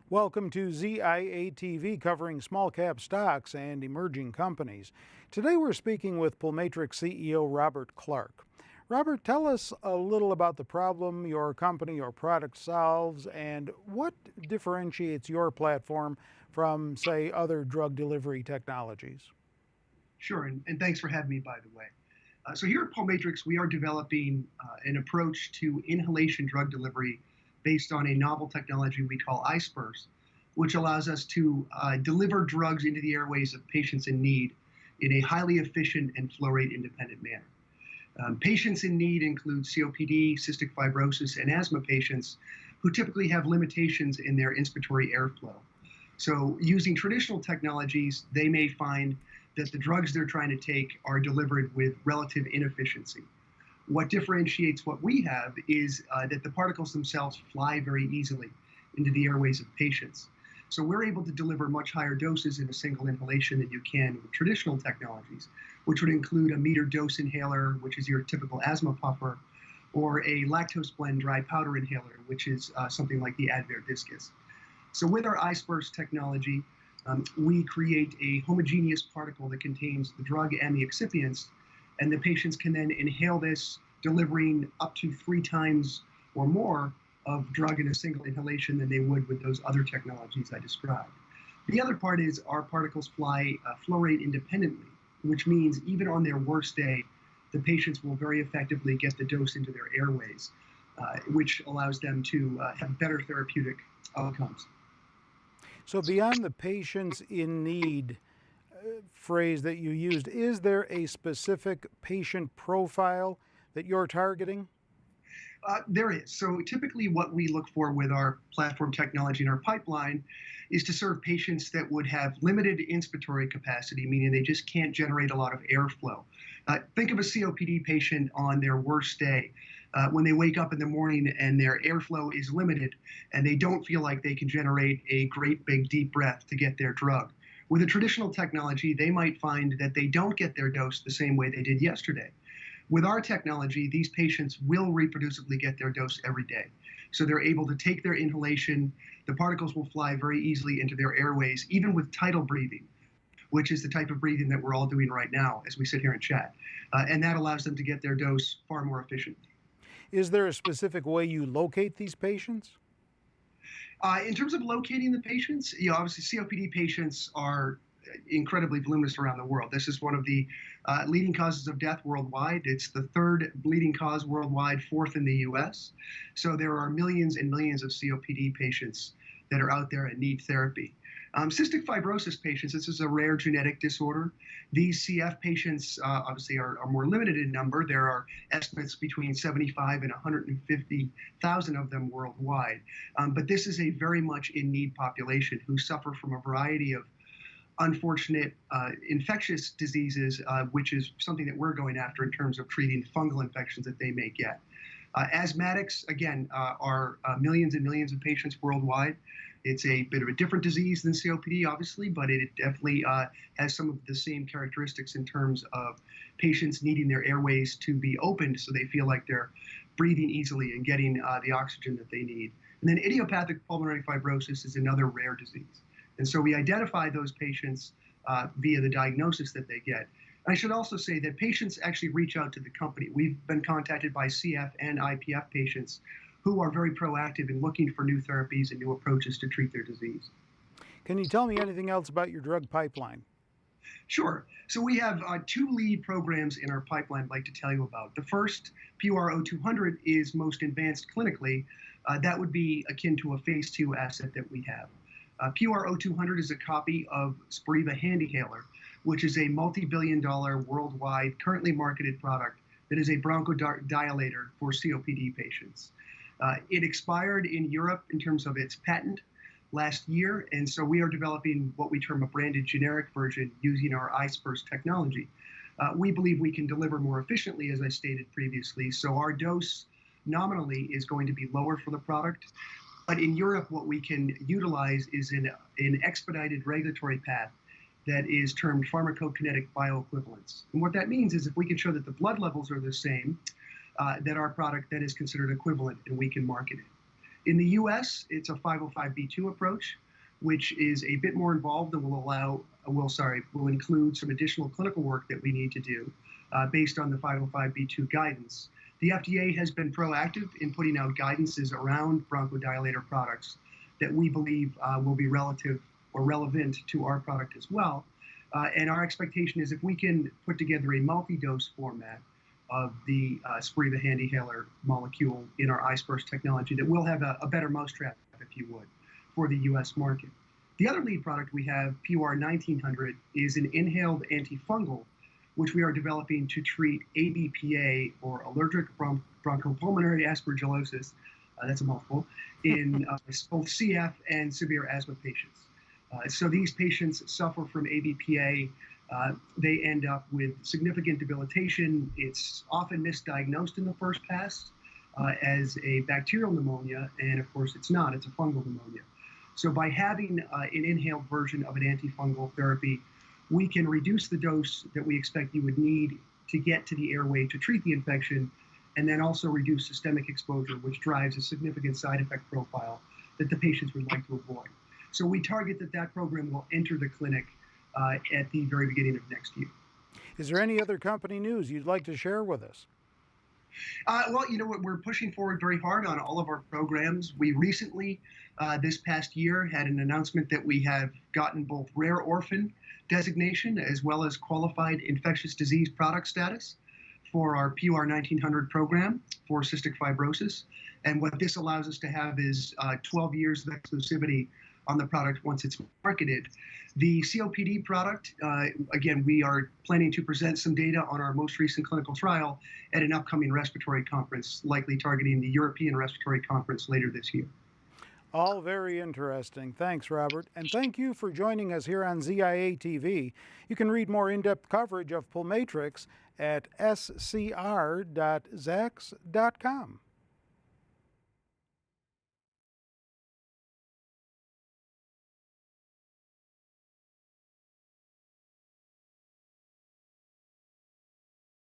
Welcome to ZIA TV covering small cap stocks and emerging companies. Today we're speaking with Pulmatrix CEO Robert Clarke. Robert, tell us a little about the problem your company or product solves and what differentiates your platform from, say, other drug delivery technologies. Sure, and thanks for having me, by the way. So here at Pulmatrix, we are developing an approach to inhalation drug delivery based on a novel technology we call iSPERS, which allows us to deliver drugs into the airways of patients in need in a highly efficient and flow rate independent manner. Patients in need include COPD, cystic fibrosis, and asthma patients who typically have limitations in their inspiratory airflow. So using traditional technologies, they may find that the drugs they're trying to take are delivered with relative inefficiency. What differentiates what we have is that the particles themselves fly very easily into the airways of patients. So we're able to deliver much higher doses in a single inhalation than you can with traditional technologies, which would include a metered dose inhaler, which is your typical asthma puffer, or a lactose blend dry powder inhaler, which is something like the Advair Discus. So with our iSPERS technology, we create a homogeneous particle that contains the drug and the excipients, and the patients can then inhale this, delivering up to 3 times or more of drug in a single inhalation than they would with those other technologies I described. The other part is our particles fly flow rate independently, which means even on their worst day, the patients will very effectively get the dose into their airways, which allows them to have better therapeutic outcomes. So, beyond the patients in need phrase that you used, is there a specific patient profile that you're targeting? There is. So typically what we look for with our platform technology in our pipeline is to serve patients that would have limited inspiratory capacity, meaning they just can't generate a lot of airflow. Think of a COPD patient on their worst day. When they wake up in the morning and their airflow is limited and they don't feel like they can generate a great big deep breath to get their drug. With a traditional technology, they might find that they don't get their dose the same way they did yesterday. With our technology, these patients will reproducibly get their dose every day. So they're able to take their inhalation, the particles will fly very easily into their airways, even with tidal breathing, which is the type of breathing that we're all doing right now as we sit here and chat. And that allows them to get their dose far more efficiently. Is there a specific way you locate these patients? In terms of locating the patients, obviously COPD patients are incredibly voluminous around the world. This is one of the leading causes of death worldwide. It's the 3rd leading cause worldwide, 4th in the US. So there are millions and millions of COPD patients that are out there and need therapy. Cystic fibrosis patients, this is a rare genetic disorder. These CF patients obviously are more limited in number. There are estimates between 75 and 150,000 of them worldwide. But this is a very much in need population who suffer from a variety of unfortunate infectious diseases, which is something that we're going after in terms of treating fungal infections that they may get. Asthmatics, again, are millions and millions of patients worldwide. It's a bit of a different disease than COPD, obviously, but it definitely has some of the same characteristics in terms of patients needing their airways to be opened so they feel like they're breathing easily and getting the oxygen that they need. And then idiopathic pulmonary fibrosis is another rare disease. And so we identify those patients via the diagnosis that they get. And I should also say that patients actually reach out to the company. We've been contacted by CF and IPF patients who are very proactive in looking for new therapies and new approaches to treat their disease. Can you tell me anything else about your drug pipeline? Sure. So we have 2 lead programs in our pipeline I'd like to tell you about. The first, PUR-0200, is most advanced clinically. That would be akin to a phase 2 asset that we have. PUR-0200 is a copy of Spiriva HandiHaler, which is a multi-billion-dollar worldwide currently marketed product that is a bronchodilator for COPD patients. It expired in Europe in terms of its patent last year, and so we are developing what we term a branded generic version using our iSPERS technology. We believe we can deliver more efficiently, as I stated previously, so our dose nominally is going to be lower for the product. But in Europe, what we can utilize is an expedited regulatory path that is termed pharmacokinetic bioequivalence. And what that means is if we can show that the blood levels are the same, that our product then is considered equivalent and we can market it. In the US, it's a 505(b)(2) approach, which is a bit more involved and will include some additional clinical work that we need to do based on the 505(b)(2) guidance. The FDA has been proactive in putting out guidances around bronchodilator products that we believe will be relevant to our product as well. And our expectation is if we can put together a multi-dose format of the Spiriva HandiHaler molecule in our iSPERS technology, that we'll have a better mousetrap, if you would, for the US market. The other lead product we have, PUR 1900, is an inhaled antifungal, which we are developing to treat ABPA, or allergic bronchopulmonary aspergillosis, that's a mouthful, in both CF and severe asthma patients. So these patients suffer from ABPA. They end up with significant debilitation. It's often misdiagnosed in the first pass as a bacterial pneumonia, and of course it's not, it's a fungal pneumonia. So by having an inhaled version of an antifungal therapy, we can reduce the dose that we expect you would need to get to the airway to treat the infection, and then also reduce systemic exposure, which drives a significant side effect profile that the patients would like to avoid. So we target that program will enter the clinic at the very beginning of next year. Is there any other company news you'd like to share with us? Well, you know what, we're pushing forward very hard on all of our programs. We recently, this past year, had an announcement that we have gotten both rare orphan designation as well as qualified infectious disease product status for our PUR 1900 program for cystic fibrosis. And what this allows us to have is 12 years of exclusivity on the product once it's marketed. The COPD product, again, we are planning to present some data on our most recent clinical trial at an upcoming respiratory conference, likely targeting the European Respiratory Conference later this year. All very interesting. Thanks, Robert. And thank you for joining us here on ZIA TV. You can read more in-depth coverage of Pulmatrix at scr.zax.com.